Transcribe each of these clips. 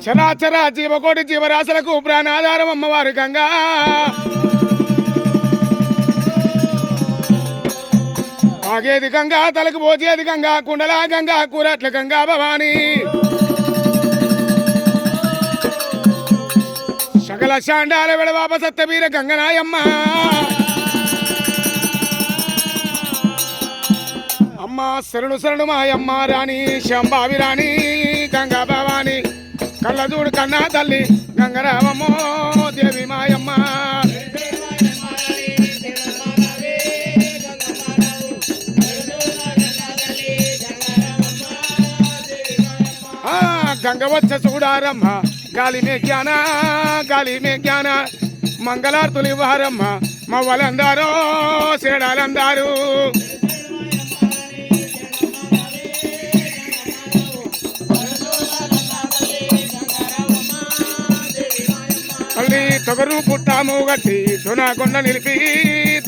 చరాచర జీవకోటి జీవరాశులకు ప్రాణాధారం అమ్మవారు గంగా. ఆగేది గంగా, తలకు పోచేది గంగా, కుండలా గంగా, కూరట్ల గంగా భవాని. సకల శాండాల విడవాప సత్యవీర గంగనాయమ్మ. అమ్మ శరణు శరణు మాయమ్మ రాణి శాంబావి రాణి గంగా భవాని. కళ్ళదూడు కన్నా తల్లి గంగరామమ్మో దేవి మాయమ్మ. గంగ వచ్చ చూడారమ్మ గాలి మే జ్ఞాన, గాలి మే జ్ఞాన. మంగళార్తులు ఇవ్వారమ్మ మవ్వలందారో సేడాలందారు. మళ్ళీ తొగరు పుట్టాము గట్టి దొనాకొండ నిలిపి,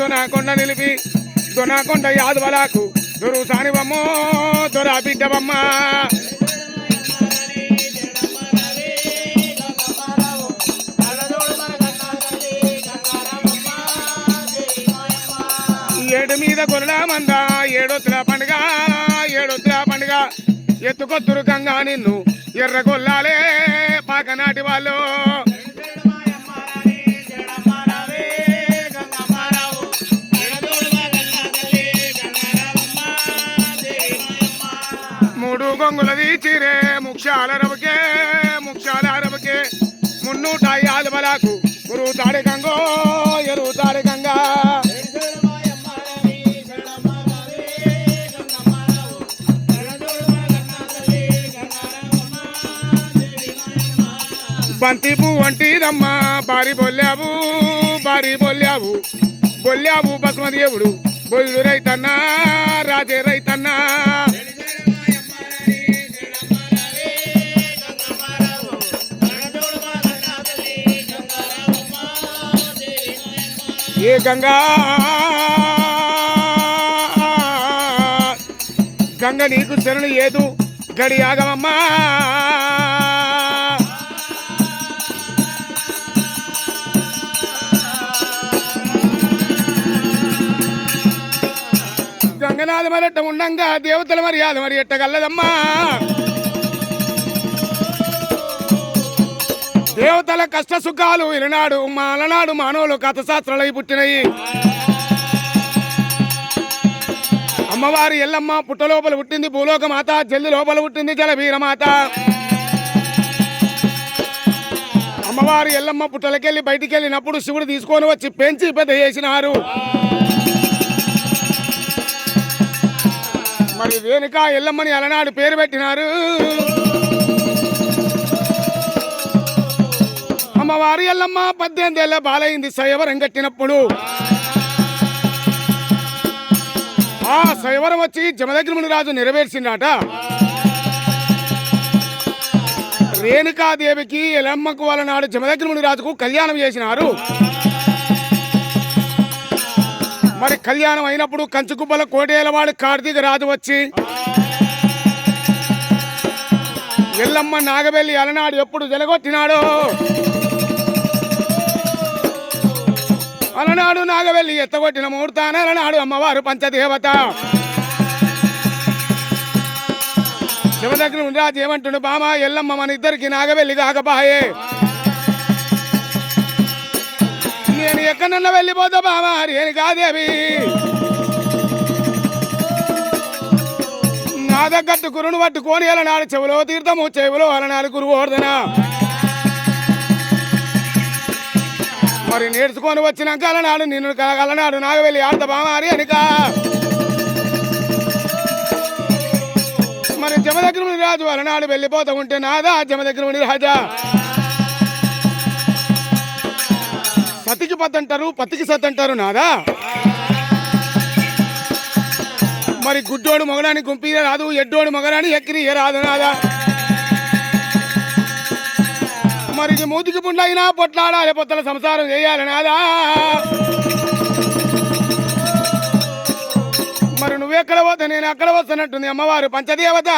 దొనాకొండ నిలిపి. దొనాకొండ యాదవలకు దొరు సానివమ్మో దొరా బిడ్డవమ్మ. ఏడు మీద గొర్రెల మంద ఏడొత్తుల పండుగ, ఏడొత్తుల పండుగ. ఎత్తుకొత్తురు గంగా నిన్ను ఎర్ర గొల్లాలే పాకనాటి వాళ్ళు. మూడు గొంగులది చీరే ముక్షాల రవకే, ముక్షాల రవకే. మున్నూట యాదు బలాకు ఉరుతాడు గంగో ఎరుతాడు గంగా. బంతి పువ్వు వంటిదమ్మా బారి బొల్లావు, బారి బొల్లావు. బొల్లావు బసుమతి దేవుడు బొల్లు రైతన్నా రాజే రైతన్నా. ఏ గంగా గంగ నీకు శరణు ఏదు గడి ఆగమమ్మా. గంగనాథ మరట్ట ఉండంగా దేవతల మర్యాద మరి ఎట్టగల్లదమ్మా. దేవతల కష్ట సుఖాలు ఇలనాడు మాలనాడు మానవులు కథశాస్త్రాలై పుట్టినయి. అమ్మవారి ఎల్లమ్మ పుట్ట లోపల పుట్టింది భూలోక మాత, జల్లి లోపల పుట్టింది జలవీరమాత. అమ్మవారి ఎల్లమ్మ పుట్టలకెళ్ళి బయటికి వెళ్ళినప్పుడు శివుడు తీసుకొని వచ్చి పెంచి పెద్ద చేసినారు. మరి రేణుక ఎల్లమ్మని అలనాడు పేరు పెట్టినారు. అమ్మవారి ఎల్లమ్మ 18 ఏళ్ళ బాలైంది శైవరం కట్టినప్పుడు. ఆ శైవరం వచ్చి జమదగ్ని రాజు నెరవేర్చిందట. రేణుకాదేవికి ఎల్లమ్మకు వాళ్ళనాడు జమదగ్ని రాజుకు కళ్యాణం చేసినారు. మరి కళ్యాణం అయినప్పుడు కంచుకుబ్బల కోటేలవాడు కార్తీక రాజు వచ్చి ఎల్లమ్మ నాగబెల్లి అలనాడు ఎప్పుడు జలగొట్టినాడో అలనాడు నాగబెల్లి ఎత్తగొట్టిన ముహూర్తాన అలనాడు అమ్మవారు పంచదేవత. జమదగ్ని రాజు ఏమంటుండు, బామా ఎల్లమ్మ మన ఇద్దరికి నాగబెల్లి కాకపాయే, నేను ఎక్కడన్నా వెళ్ళిపోతా బామా రేణుకాదేవి. నా దగ్గట్టు గురును పట్టుకొని అలనాడు చెవులో తీర్థము, చెవులో అలనాడు గురువు ఓర్దన. మరి నేర్చుకొని వచ్చినాక అలనాడు నిన్ను అలనాడు నాగవెల్లి ఆడతా బామా రేణుక. మరి జమదగ్ని రాజు అలనాడు వెళ్ళిపోతా ఉంటే నాదా జమదగ్ని రాజా. సతికి పత్తంటారు, పత్తికి సత్తంటారు నాదా. మరి గుడ్డోడు మొగడాన్ని గుంపి రాదు, ఎడ్డోడు మొగడాన్ని ఎక్కిరి రాదు నాదా. మరి మూతికి పుండైనా పొట్లాడాలి, పొత్తల సంసారం చేయాలి నాదా. మరి నువ్వెక్కడ పోతే నేను అక్కడ వస్తున్నట్టుంది అమ్మవారు పంచదేవత.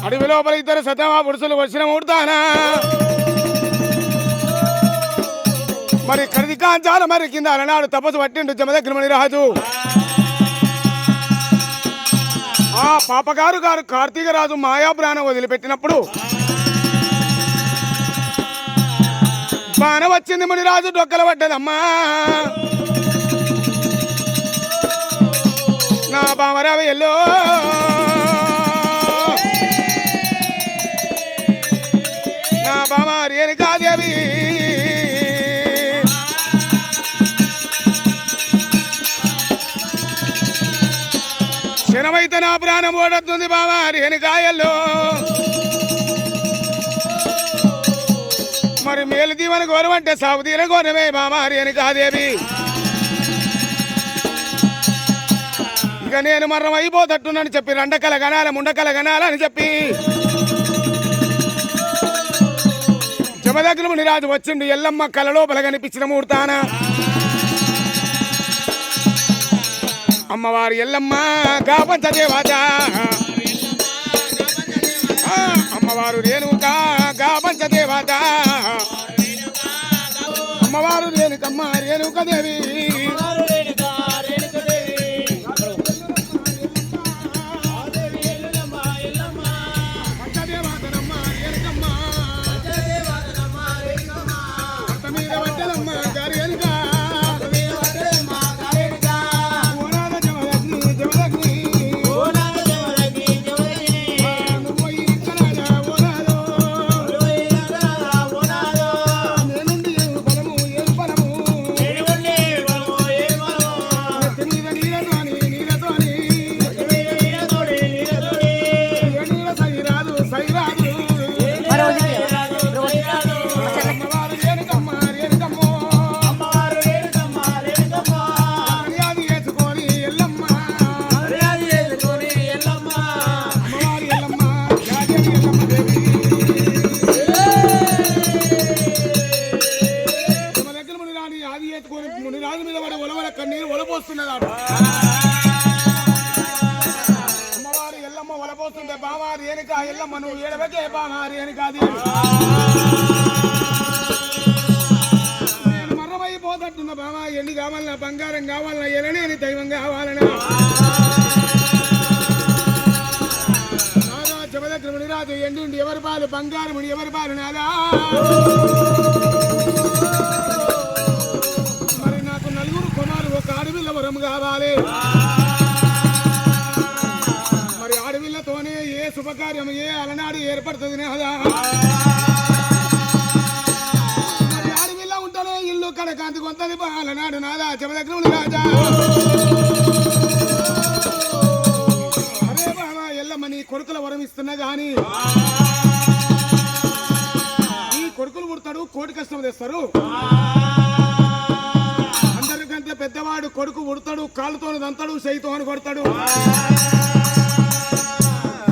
అడవి లోపల ఇద్దరు సతమా పురుషులు వచ్చిన ముడతానా మరి కరిది కాంచాల మరి కింద అలనాడు తపస్సు పట్టిండు జమదగ్ని రాజు. ఆ పాపగారు గారు కార్తీక రాజు మాయా ప్రాణం వదిలిపెట్టినప్పుడు బాణ వచ్చింది మునిరాజు డొక్కల పడ్డదమ్మా. నా బామరావు ఎల్లో నా బామ రేణుకాదేవి క్షణమైతే నా ప్రాణం ఓడొస్తుంది బామ రేణుకాయల్లో. మరి మేలు దీవెన గౌరవంటే సాగు తీర గౌరవమే బామ రేణుకాదేవి. ఇక నేను మరణం అయిపోతట్టునని చెప్పి రెండకల గణాల ముండకల గణాల అని చెప్పి జమదగ్ని మునిరాజు వచ్చిండు. ఎల్లమ్మ కలలో కనిపించిన ముహూర్తాన అమ్మవారు ఎల్లమ్మ గాపంచ దేవత అమ్మవారు రేణుకా గాపంచ దేవత అమ్మవారు రేణుకమ్మ రేణుకదేవి మునిరాజు మీద పడి ఒలవల కన్నీరు ఒలపోస్తున్నదాడు. అమ్మవారు ఎల్లమ్మ ఒలపోస్తుంటే బామారి ఏనిక ఎల్లమ్మ నువ్వు ఏడవకే బామారి ఏనికాది నేను మర్రమైపోతట్టున్న బామా ఎండి కావాలన్నా బంగారం కావాలన్నా ఎలనేని దైవం కావాలన్నా నాదా జమదగ్ని మునిరాజు ఎండి ఎవరి పాలు బంగారం ఎవరి పాలు నాదా ఆడవిల్ల వరం కావాలి. మరి ఆడవిల్లతోనే ఏ శుభకార్యం ఏ అలనాడు ఏర్పడుతుంది నాదా. మరి ఆడవిల్ల ఉంటేనే ఇల్లు కడకాంతి కొంతది అలనాడు నాదా జమదగ్ని రాజా. అరే బాబా ఎల్లమ్మ నీ కొడుకుల వరం ఇస్తున్నా గాని నీ కొడుకులు పుడతాడు కోటి కష్టం తెస్తారు. పెద్దవాడు కొడుకు ఉడతాడు కాళ్ళతో దంతాడు చేయితో అని కొడతాడు.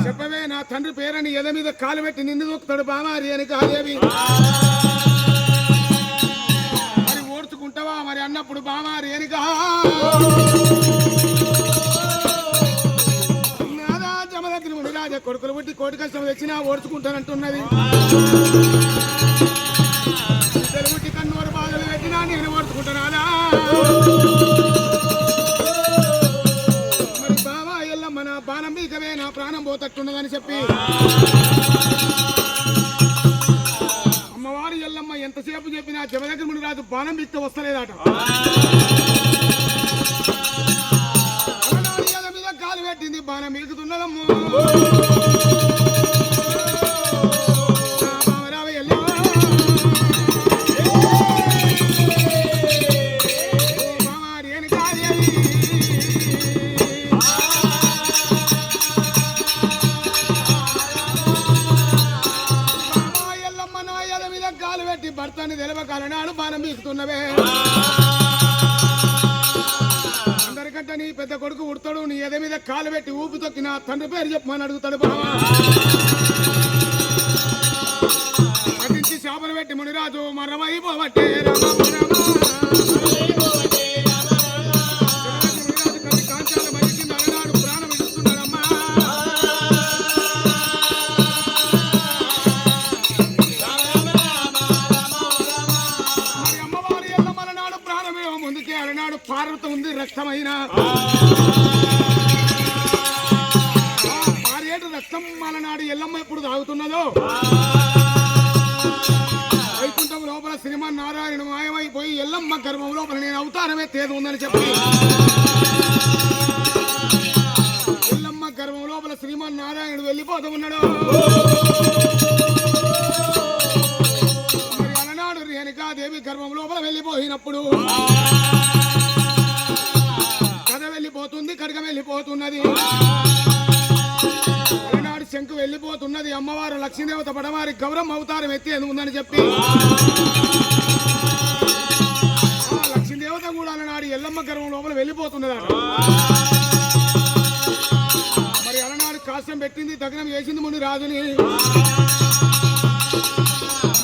చెప్పవే నా తండ్రి పేరని ఎద మీద కాలు పెట్టి నిన్ను దొక్కుతాడు బామారి అని కాదేవి. మరి ఓడ్చుకుంటావా మరి అన్నప్పుడు బామారి అని నాదా జమదగ్ని మునిరాజ కొడుకులు పుట్టి కోటి కష్టం తెచ్చినా ఓడ్చుకుంటానంటున్నది. తెలుగుటి కన్నూరు బాధలు పెట్టినా నేను ఓడ్చుకుంటానా. మరి బాబా ఎల్లమ్మ నా బాణం మీకవే నా ప్రాణం పోతట్టున్నదని చెప్పి అమ్మవారు ఎల్లమ్మ ఎంతసేపు చెప్పినా జమదగ్ని మునిరాజు బాణం బిక్త వస్తలేదట. మీద కాలు పెట్టింది బాణం మీకుతున్నదమ్మో. భర్తని తెలవకాలనాడు బాణం బీకుతున్నవే. అందరికంటే నీ పెద్ద కొడుకు ఉడతాడు నీ ఎద మీద కాలు పెట్టి ఊపి తొక్కి నా తండ్రి పేరు చెప్పమని అడుగుతాడు బావా. అటించి చేపలు పెట్టి మునిరాజు మరమైపోవట్టే కాంచాల మరి కింద అలనాడు ప్రాణం ఇస్తున్నాడమ్మా. పార్వత ఉంది రక్తమైన పారేటు రక్తం అలనాడు ఎల్లమ్మ ఎప్పుడు తాగుతున్నదో వైకుంఠం లోపల శ్రీమన్నారాయణ మాయమైపోయి ఎల్లమ్మ గర్భం లోపల నేను అవతారమే తేదు ఉందని చెప్పి ఎల్లమ్మ గర్భం లోపల శ్రీమన్నారాయణుడు వెళ్ళిపోతూ ఉన్నాడు. మరి అలనాడు రేణుకాదేవి గర్భం లోపల వెళ్ళిపోయినప్పుడు కథ వెళ్ళిపోతుంది, కడగ వెళ్ళిపోతున్నది, అలనాడు శంకు వెళ్ళిపోతున్నది. అమ్మవారు లక్ష్మీదేవత పడవారి గౌరవం అవతారం ఎత్తేది ఉందని చెప్పి లక్ష్మీదేవత కూడా అలనాడు ఎల్లమ్మ గర్భం లోపల వెళ్ళిపోతున్నది. మరి అలనాడు కాష్టం పెట్టింది, దగ్నం చేసింది ముని రాజుని.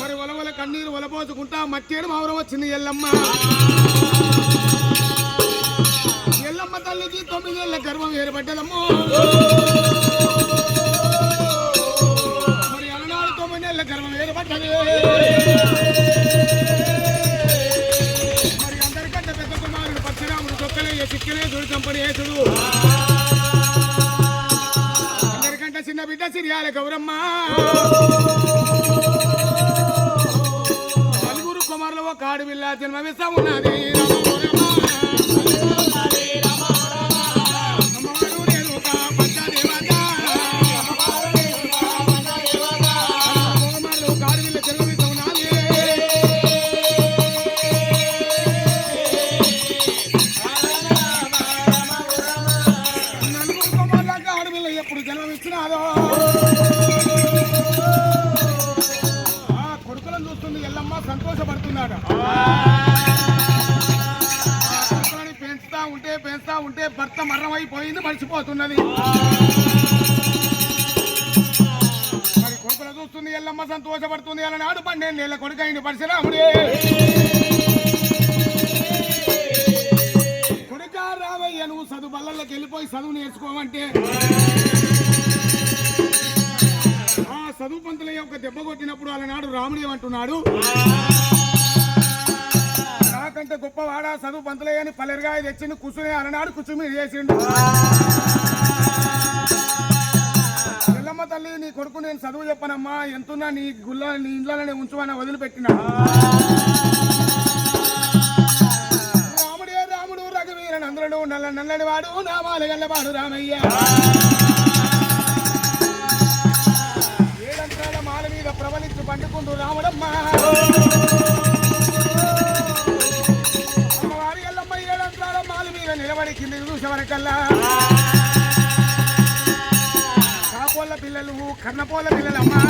మరి వలవల కన్నీరు వలపోసుకుంటా మట్టేడు మౌరం వచ్చింది ఎల్లమ్మ. ఎల్లమ్మ తల్లికి 9 ఏళ్ల గర్భం ఏర్పడ్డదమ్మో. మరి అలనాడు 9 ఏళ్ల గర్భం ఏర్పడ్డది. మరి అందరికంటే పెద్ద కుమారుడు పరశురాముడు చొక్కలే చిక్కలే దుడి చంపడి ఏసుడు. అందరికంటే చిన్న బిడ్డ సిరియాల గౌరమ్మ. నలుగురు కుమారులు ఒక ఆడపిల్ల జన్మవిస్తా ఉన్నది. ఎప్పుడు జన్మమిస్తున్నాదో కొడుకులను చూస్తుంది ఎల్లమ్మ, సంతోషపడుతున్నాడ. కొడుకులని పెంచుతా ఉంటే భర్త మరణమైపోయింది, మర్చిపోతున్నది. మరి కొడుకులు చూస్తుంది ఎల్లమ్మ, సంతోషపడుతుంది. అలనాడు 12 ఏళ్ల కొడుకైంది పరశురాముడే. కొడుక రావయ్య, నువ్వు చదువు బల్లల్లోకి వెళ్ళిపోయి చదువు నేర్చుకోమంటే చదువు పంతులయ్య ఒక దెబ్బ కొట్టినప్పుడు అలనాడు రాముడు ఏమంటున్నాడు, నాకంటే గొప్పవాడా చదువు పంతులయ్య అని పల్లెరుగాయ తెచ్చిండు, కూర్చుని అలనాడు కూర్చుని చేసిండు. ఎల్లమ్మ తల్లి, నీ కొడుకు నేను చదువు చెప్పనమ్మా, ఎంతున్నా నీ ఇంట్లోనే ఉంచువని వదిలిపెట్టినా. రాముడే రాముడు రఘువీర నందుడు నల్లని వాడు నామాలు గల్లవాడు రామయ్య. మాల మీద ప్రబలించు పండుకుంటూ రాముడమ్మ. అమ్మవారి ఎల్లమ్మ 7 అంతరాల మాల మీద నిలబడి కింద చూసేవరకల్లా కాపోళ్ళ పిల్లలు, కన్నపోళ్ళ పిల్లలమ్మా,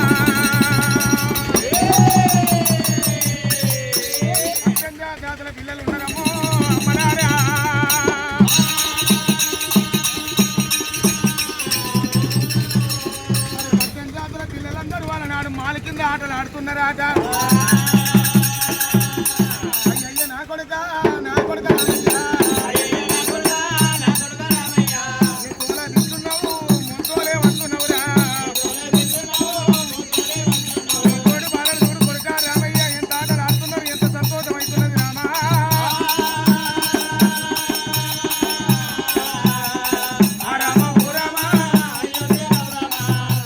జాతుల పిల్లలు ఉన్నారమ్మో. అమ్మనారా మాల కింద ఆటలు ఆడుతున్నారాట. అయ్యయ్య నా కొడుక నిస్తున్నావు, ముందోలే వస్తున్నావురా. తోడు బాలలు చూడు కొడుక రామయ్య, ఎంత ఆటలు ఆడుతున్నారు, ఎంత సంతోషం అవుతున్నది రామా.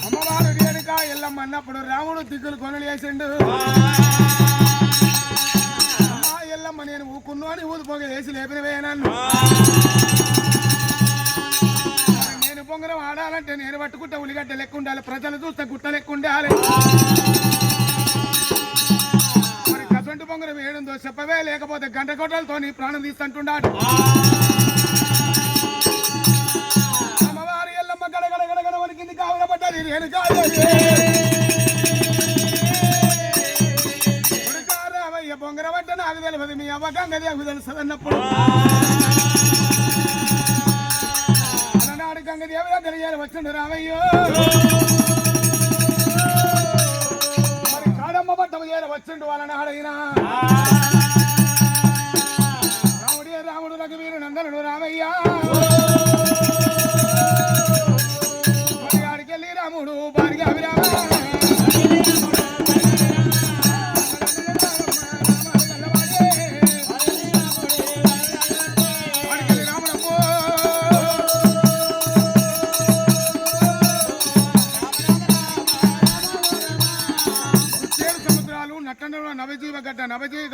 అమ్మవారు రేణుక ఎల్లమ్మ అన్నప్పుడు రాముడు దిగులు కొనలు వేసిండు. అమ్మా ఎల్లమ్మ, నేను ఊకున్నా అని ఊదిపోగ వేసి లేపినవే నన్ను. నేను పొంగరం ఆడాలంటే నేను పట్టుకుంటా ఉల్లిగడ్డ లెక్క ఉండాలి, ప్రజలు చూస్తే గుట్ట లెక్క ఉండాలి. మరి కసంటి పొంగరం ఏడుందో చెప్పవే, లేకపోతే గంట కొట్టలతో నీ ప్రాణం తీస్తుంటున్నాడు. అమ్మవారి ఎల్లమ్మ గడగడ గడగడ వణికింది, కావలపడ్డది రేణుకా. బొంగరబట్ట నాకు తెలియదు, మీ అవ్వకంగా నాకు తెలుసదన్నప్పుడు అలనాడు గంగదేవి తెలియాలి వచ్చిండు రామయ్యో. మరి కాడమ్మ పట్టము చేర వచ్చిండు అలనాడైనా. రాముడే రాముడు రఘువీరు నందనుడు రామయ్య. మరి ఆడికెళ్ళి రాముడు భార్య అభిరామ.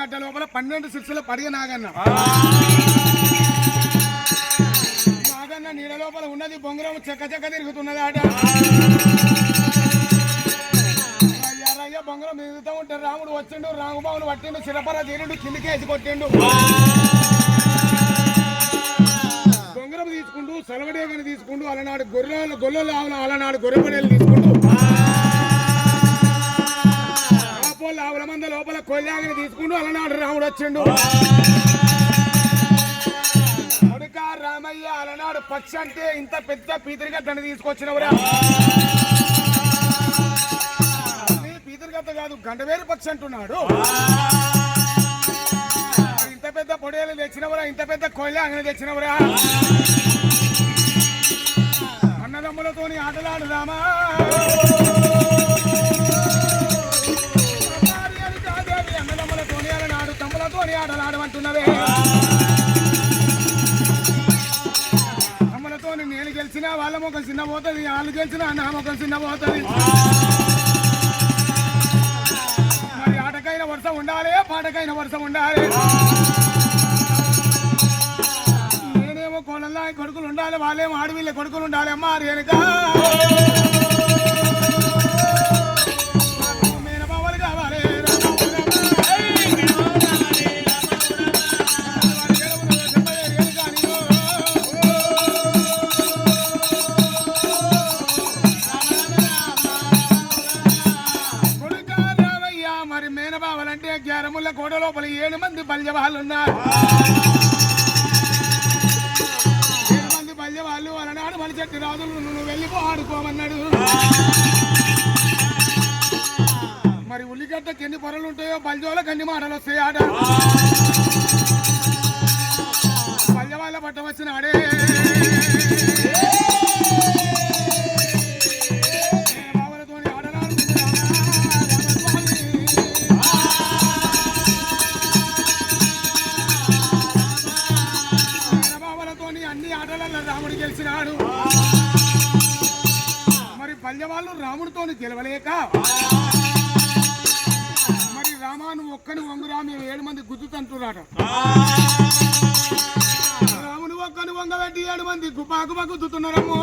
గడ్డ లోపల 12 శిక్షల పడిగ నాగన్న నాగన్న నీడ లోపల ఉన్నది బొంగరం చెక్క చెక్క తిరుగుతున్నదాట రయ్య బొంగరం తిరుగుతూ ఉంటే రాముడు వచ్చిండు రాముబాబును పట్టిండు చిరపర తీరుడు కిందికి వేసి కొట్టిండు బొంగరం తీసుకుంటూ సలవడేగని తీసుకుంటూ అలనాడు గొల్లలు అలనాడు గొర్రెపడేలు తీసుకుంటూ ఆవుల మంద లోపల కొల్లాగని తీసుకుంటూ అలనాడు రాముడు వచ్చిండు కొడుక రామయ్య అలనాడు పక్షి అంటే ఇంత పెద్ద పీతరిగట్టని తీసుకొచ్చినవురా పీతరిగట్ట కాదు గండవేరు పక్షి అంటున్నాడు ఇంత పెద్ద పొడేలు తెచ్చినవురా ఇంత పెద్ద కొల్లాగని తెచ్చినవురా అన్నదమ్ములతోని ఆటలాడు రామా ఆటలాడమంటున్నవే అమ్మలతో నేను గెలిచినా వాళ్ళ ముఖం చిన్న పోతుంది వాళ్ళు గెలిచినా నా ముఖం చిన్న పోతుంది మరి ఆటకైన వర్షం ఉండాలి పాటకైన వర్షం ఉండాలి నేనేమో కోళ్ళ కొడుకులు ఉండాలి వాళ్ళేమో ఆడవిళ్ళ కొడుకులు ఉండాలి అమ్మా రేణుక మేనబావలు కావాలి గ్యారముల కోట లోపల 7 మంది బల్యవాళ్ళు ఉన్నారు 7 మంది బల్యవాళ్ళు అలనాడు మన చెట్టు రాజులు నువ్వు వెళ్ళిపో ఆడుకోమన్నాడు మరి ఉల్లిగడ్డకి ఎన్ని పొరలు ఉంటాయో బల్జోలకు అన్ని మాటలు వస్తాయి ఆట బల్యవాళ్ళ పట్ట వచ్చినాడే రాముడు గెలిచినాడు మరి పల్లెవాళ్ళు రాముడితో గెలవలేక మరి రామాను ఒక్కని వంగురా మేము 7 మంది గుద్దుతంటున్నాడు రాముని ఒక్కని వంగబెట్టి 7 మంది గుపాకుపా గుద్దుతున్నారమ్మో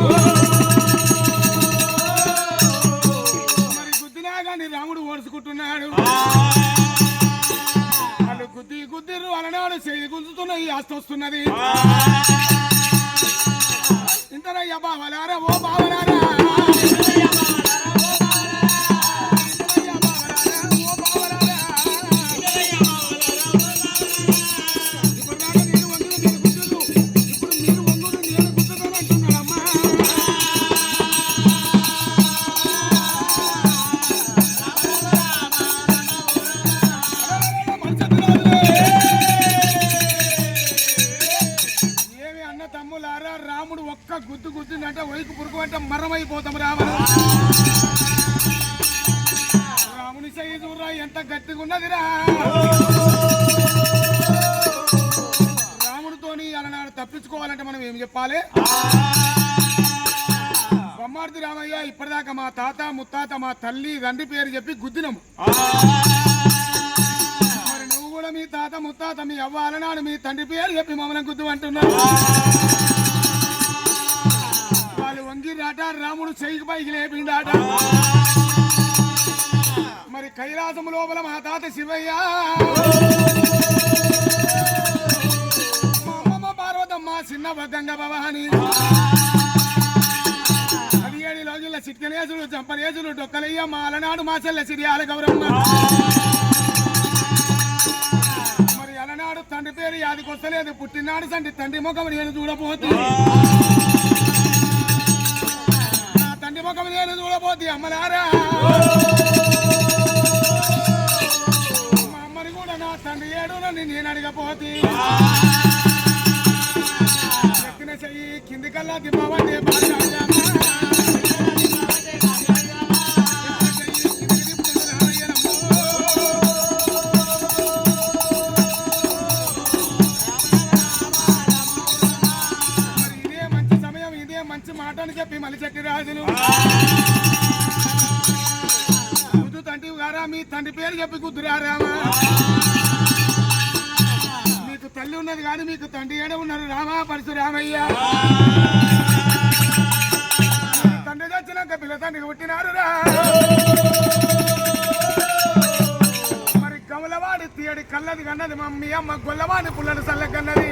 మరి గుద్దినా కానీ రాముడు ఓడుచుకుంటున్నాడు వాళ్ళు గుద్దిర్రు అలనాడు చేయి గుంజుతున్న ఈ ఆస్తి వస్తున్నది ఇంతనయ్య బావలారా ఓ బావలారా గుద్దు గుద్దుందంటే వైపు పురుగు అంటే మరమైపోతాం రాముని సైజురా ఎంత గట్టిగా ఉన్నదిరా రాముడితోని అలనాడు తప్పించుకోవాలంటే మనం ఏం చెప్పాలి బొమ్మార్తి రామయ్య ఇప్పటిదాకా మా తాత ముత్తాత మా తల్లి తండ్రి పేరు చెప్పి గుద్దినము మరి నువ్వు కూడా మీ తాత ముత్తాత మీ అవ్వ అలనాడు మీ తండ్రి పేరు చెప్పి మమ్మల్ని గుద్దు అంటున్నావు వంగిరాట రాముడు చెయ్యికి పైకి లేపిండాట మరి కైలాసము లోపల మా తాత శివయ్య మా అమ్మమ్మ పార్వతమ్మ చిన్న గంగ భవాని 17 రోజుల చిట్కనేసులు చంపనేసులు డొక్కలయ్య మా అలనాడు మా చెల్లె సిరియాల గౌరమ్మ మరి అలనాడు తండ్రి పేరు యాదికొస్తలేదు పుట్టినాడు తండ్రి ముఖం నేను చూడబోతుంది తండ్రి ముఖం నేను చూడబోద్ది అమ్మలారా మా అమ్మని కూడా నా తండ్రి ఏడు నేను అడగపోతే ఎక్కిన చెయ్యి కింది కల్లా దిబ్బవంటే మాటని చెప్పి మళ్ళీ చెట్టి రాజులు గుద్దు తండ్రి గారా మీ తండ్రి పేరు చెప్పి గుద్దురారామా తల్లి ఉన్నది కానీ మీకు తండ్రి ఏడే ఉన్నారు రామా పరశురామయ్య. తండ్రి వచ్చినాక పిల్ల తండ్రికి పుట్టినారు రా. మరి కమలవాడి తీయడి కళ్ళది కన్నది మమ్మీ అమ్మ గొల్లవాడి పుల్లని చల్ల కన్నది.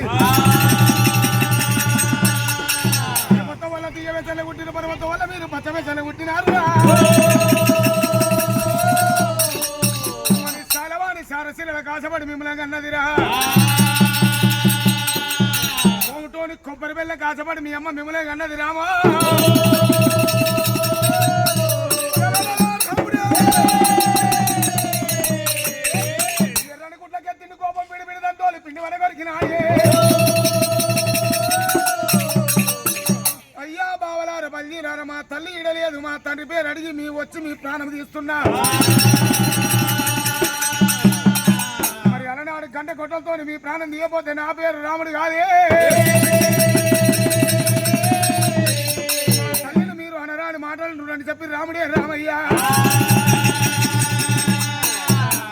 పర్వతం వల్ల తీయవే చల్ల పుట్టిన పర్వతం వల్ల మీరు పచ్చవే చల్ల పుట్టినారు రా. సారశీల కాసపడి మిమ్మల్ని కన్నదిరా. కోటోని కొబ్బరి బెల్ల కాసపడి మీ అమ్మ మిమ్మల్ని కన్నది రామా. ఎర్రని గుడ్లకెత్తిండి కోపం పిడి పిడి దంతోలి పిండి వర కొరికినాడే. అయ్యా బావలార బల్లీరార మా తల్లి ఇడలేదు మా తండ్రి పేరు అడిగి మీ వచ్చి మీ ప్రాణం తీస్తున్నా. గంట కొట్టలతో మీ ప్రాణం తీయపోతే నా పేరు రాముడు కాదే. తల్లిని మీరు అనరాని మాటలు రండి చెప్పి రాముడే రామయ్య.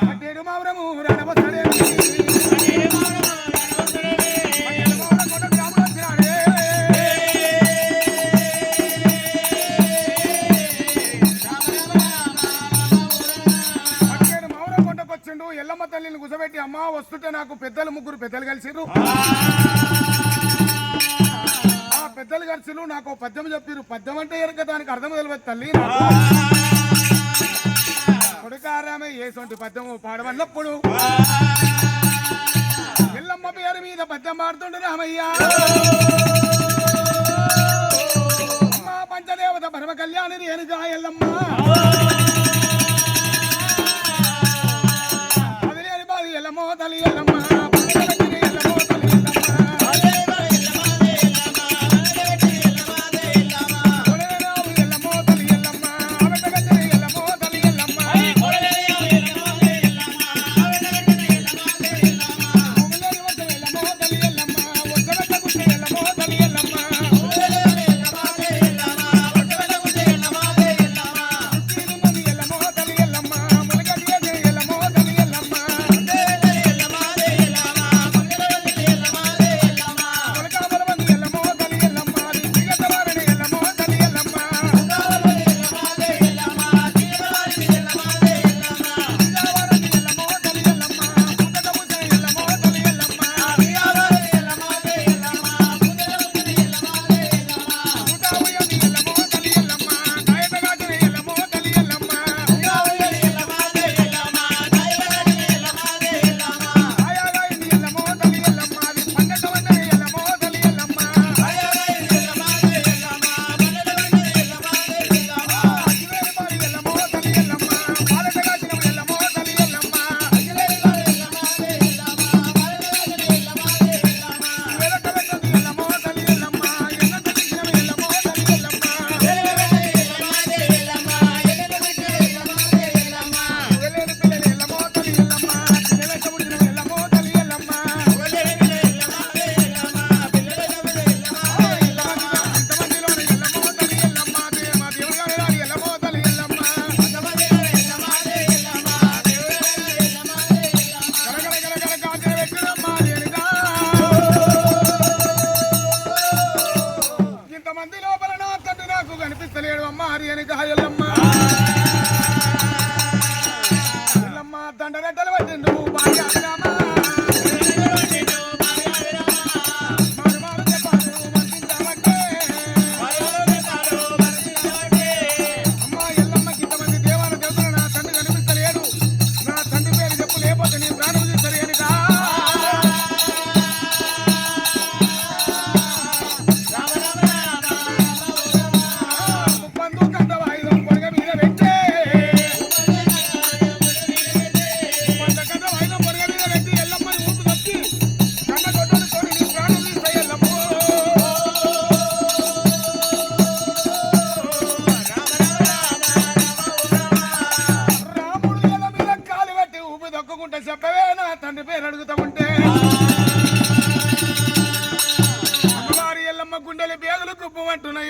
పట్టేడు మావరము రానవసరే ఎల్లమ్మ తల్లిని కుసబెట్టి అమ్మ వస్తుంటే నాకు పెద్దలు ముగ్గురు పెద్దలు కలిసిరు. ఆ పెద్దలు కలిసిరు నాకు పద్యం చెప్పిరు. పద్యం అంటే ఎరక దానికి అర్థం తెలియదు తల్లి. కొడుకారామే ఏసొంటి పద్యము పాడవన్నప్పుడు ఎల్లమ్మ పేరు మీద పద్యం పాడుతుండు రామయ్య. అమ్మ పంచదేవత పరమ కళ్యాణి రేణుగా ఎల్లమ్మ. ఎల్లమ్మో తల్లి ఎల్లమ్మ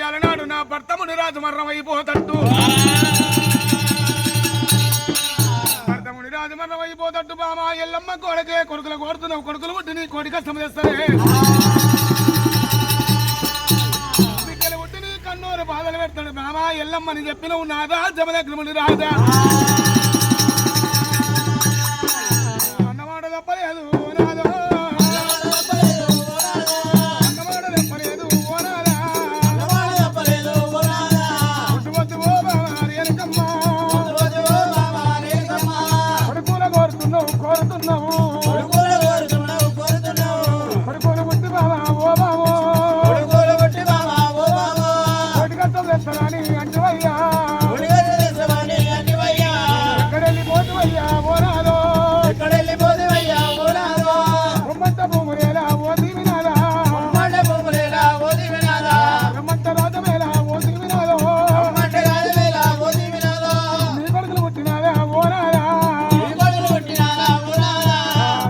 అలనాడు నా భర్తముని రాజు మరణం అయిపోతట్టు భర్తముని రాజమరణం అయిపోతట్టు బామా ఎల్లమ్మ కొడుకే కొడుకులు కొడుతున్నావు కొడుకులు పుట్టి నీ కోడి కష్టం చేస్తారే బిడ్డలు పుట్టి నీ కన్నూరు బాధలు పెడతాడు బామా ఎల్లమ్మని చెప్పినవు నాదా జమదగ్రములు రాదా అన్నమాట తప్పలేదు నాదో అన్నమాట తప్పలేదు ఓనాదా పుట్టువద్దు ఓ బామా రేణుకమ్మ కొడుకుల కోరుతున్నావు కోరుతున్నావు కొడుకులు పుట్టి బామా ఓ బామో కోటి కష్టం తెస్తానని అంటువయ్యా ఎక్కడెళ్ళిపోతువయ్యా ఓనాదో బొమ్మంత భూములేలా ఓ దీవినాదా బ్రహ్మంత రాజమేలా ఓ దీవినాదో నీ కొడుకులు పుట్టినాదా ఓనాదా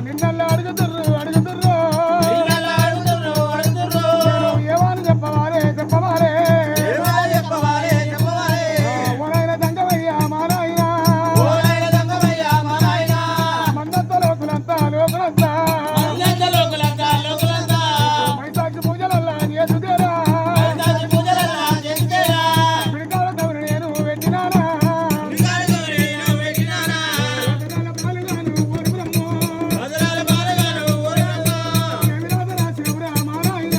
నిన్నల్లా అడుగుతుర్రు అడుగుతుర్రు ఏమని చెప్పవారే చెప్పవారే ఓనాయన దంగవయ్యా మా నాయన మందంత లోకులంతా లోకులంతా మైసాకి పూజలల్లా చేసుదేరా పిడికాల తవులు నేను పెట్టినానా వదనాల పాలుగాను ఊరు బ్రహ్మో ఏమిరాజు రాసినవురా మా నాయన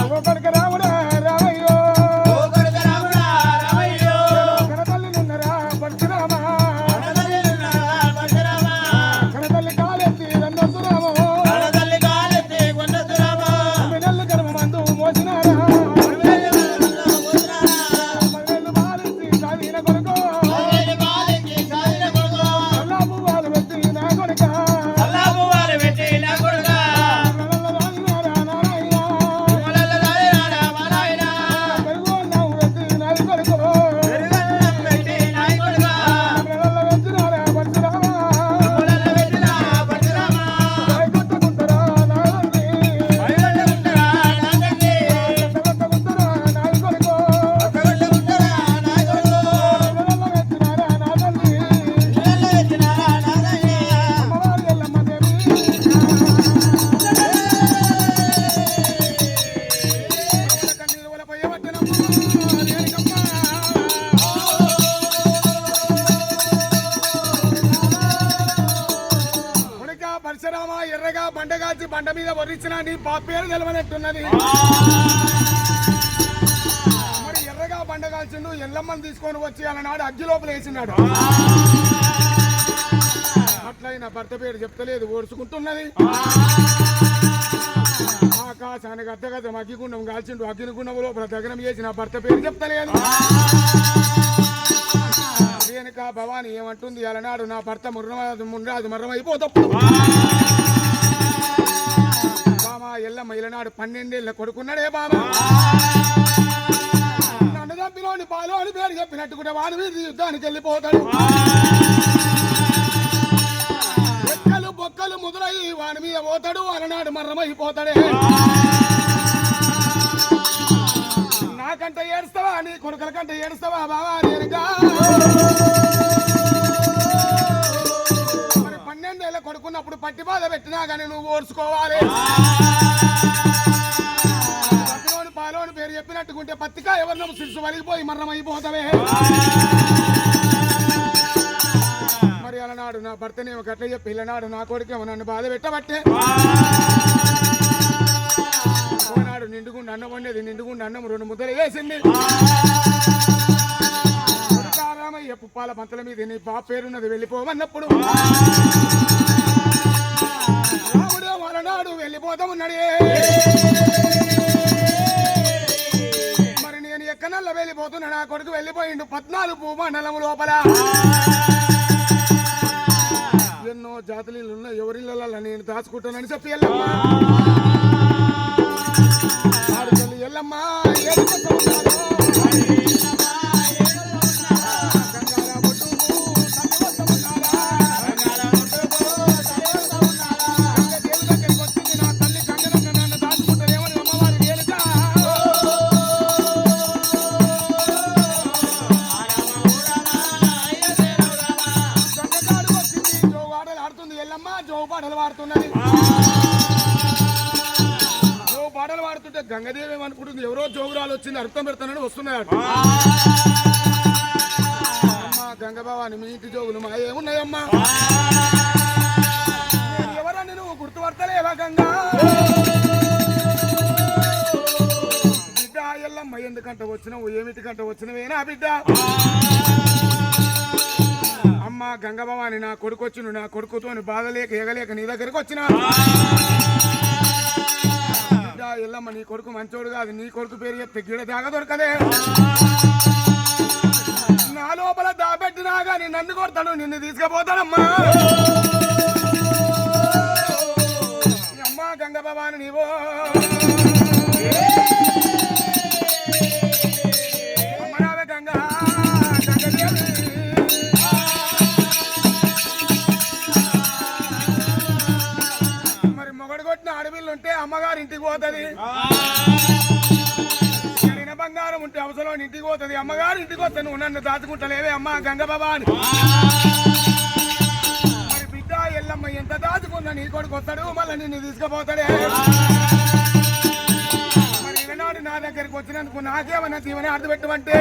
ఓ కొడుక రాముడా రామయ్యో కనతల్లి నిన్నరా పరశురామా కనతల్లి కాలెత్తి దండొద్దురామో నెల్లు గర్భమందు మోసినారా పదివేలు బాలించి సాగిన కొడుకో అల్లా పువ్వాలు పెట్టి నా కొడుక రాగినారా నారాయణ పెరుగు అన్నం పెట్టి నాది కొడుకో నెలల్లో వెచ్చినారా పరశురామా కొట్టుకుంటారా నాదండి కొట్టుకుంటారా నాది కొడుకో నెలల్లో వెచ్చినారా నాదండి అమ్మవారి ఎల్లమ్మ దేవి కన్నీరు వలపై పట్టణమ్మ రేణుకమ్మ కొడుక పరశురామ ఎర్రగా బండగాచి బండ మీద వర్రించిన నీ పేరు తెలవనట్టున్నది మరి ఎర్రగా బండగాల్చిండు ఎల్లమ్మని తీసుకొని వచ్చి అలనాడు అగ్గి లోపల వేసినాడు అట్లయినా భర్త పేరు చెప్తలేదు ఓడుచుకుంటున్నది ఆకాశానికి అద్దగత అగ్గిగుండం కాల్చిండు అగ్నిగుండం లోపల దగ్నం చేసిన భర్త పేరు చెప్తలేదు రేణుక భవాని ఏమంటుంది అలనాడు నా భర్త మున్రాజు మరణమైపోతప్పుడు బామా ఎల్లమ్మ ఇలనాడు 12 ఏళ్ళ కొడుకున్నాడే బామా నన్ను చంపిలోని పాలు అని పేరు చెప్పినట్టు కూడా వాడు వీధి యుద్ధానికి వెళ్ళిపోతాడు ఎక్కలు బొక్కలు ముదురై వాని మీద పోతాడు అలనాడు మరణమైపోతాడే నాకంటే ఏడుస్తావా నీ కొడుకుల కంటే ఏడుస్తావా బావా రేణుకా మరి 12 ఏళ్ళ కొడుకున్నప్పుడు పట్టి బాధ పెట్టినా కానీ నువ్వు ఓర్చుకోవాలి పత్తిలోని పాలోని పేరు చెప్పినట్టుకుంటే పత్తికా ఎవరినో శిరసు వలిగిపోయి మరణమైపోతావే మరి అలనాడు నా భర్తనేమో గట్ల చెప్పి ఇల్లనాడు నా కొడుకేమో నన్ను బాధ పెట్టబట్టే ఓనాడు నిండుగుండి అన్నం వండేది నిండుగుండి అన్నం 2 ముద్దలు వేసింది రామయ్య పుప్పాల పంతల మీద నీ బాబు పేరున్నది వెళ్ళిపోవన్నప్పుడు రాముడు మరనాడు వెళ్ళిపోతామున్నాడే మరి నేను ఎక్కనల్ల వెళ్ళిపోతున్నా నా కొడుకు వెళ్ళిపోయిండు 14 భూమండలం లోపల ఎన్నో జాతులు ఉన్న ఎవరిళ్ళ నేను దాచుకుంటానని చెప్పి ఎల్లమ్మ ఎల్లమ్మ పాటలు పాడుతుంటే గంగదేవి ఏమనుకుంటుంది ఎవరో జోగురాలు వచ్చింది అర్థం పెడతానని వస్తున్నాడు. అమ్మా గంగభవాని మీ ఇంటి జోగులు మా ఏమున్నాయమ్మా ఎవరని నువ్వు గుర్తుపడతలేవా గంగా బిడ్డ ఎల్లమ్మ ఎందుకంటే వచ్చినావు ఏమిటికంటే వచ్చినవేనా బిడ్డ అమ్మా గంగభవాని నా కొడుకు వచ్చిను నా కొడుకుతో బాధ లేక ఎగలేక నీ దగ్గరికి వచ్చిన ఎల్లమ్మ నీ కొడుకు మంచోడు కాదు నీ కొడుకు పేరు చెప్తే గిడ దాగ దొరకదే నా లోపల దాపెట్టినా గాని నన్ను కొడతాడు నిన్ను తీసుకుపోతాడమ్మా అమ్మా గంగభవాని నీవో అమ్మరావే గంగా మరి మొగడు కొట్టిన అడవిలు ఉంటే అమ్మగారు ఇంటికి పోతుంది బంగారం ఉంటే అవసరం ఇంటికి పోతుంది అమ్మగారు ఇంటికి వస్తే నువ్వు నన్ను దాచుకుంటలేవే అమ్మ గంగభవాని మరి బిడ్డ ఎల్లమ్మ ఎంత దాచుకున్నా నీ కొడుకు వస్తాడు మళ్ళీ నిన్ను తీసుకుపోతాడే మరి ఈనాడు నా దగ్గరికి వచ్చినందుకు నాకేమన్నా తీవని అర్థం పెట్టమంటే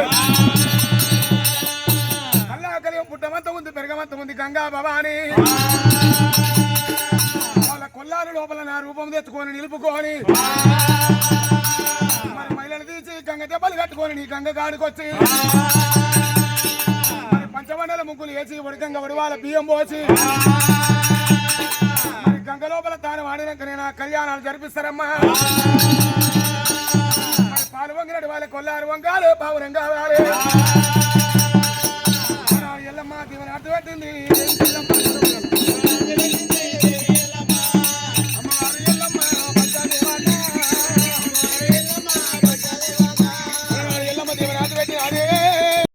అల్లాకలియం పుట్టమంత ఉంది పెరగమంత ఉంది గంగా భవాని వాళ్ళ కొల్లారు లోపల నా రూపం తెచ్చుకొని నిలుపుకొని మరి మహిళలు తీసి గంగ దెబ్బలు కట్టుకొని నీ గంగ కాడుకొచ్చి మరి పంచమండల ముగ్గులు వేసి ఉడకంగా ఉడవాల బియ్యం పోసి మరి గంగ లోపల తాను వాడినాక నేను కళ్యాణాలు జరిపిస్తారమ్మా మరి పాలు వంగినట్టు వాళ్ళ కొల్లారు వంగాలు పావురం కావాలి ఎల్లమ్మ దీవెన అర్థం పెట్టింది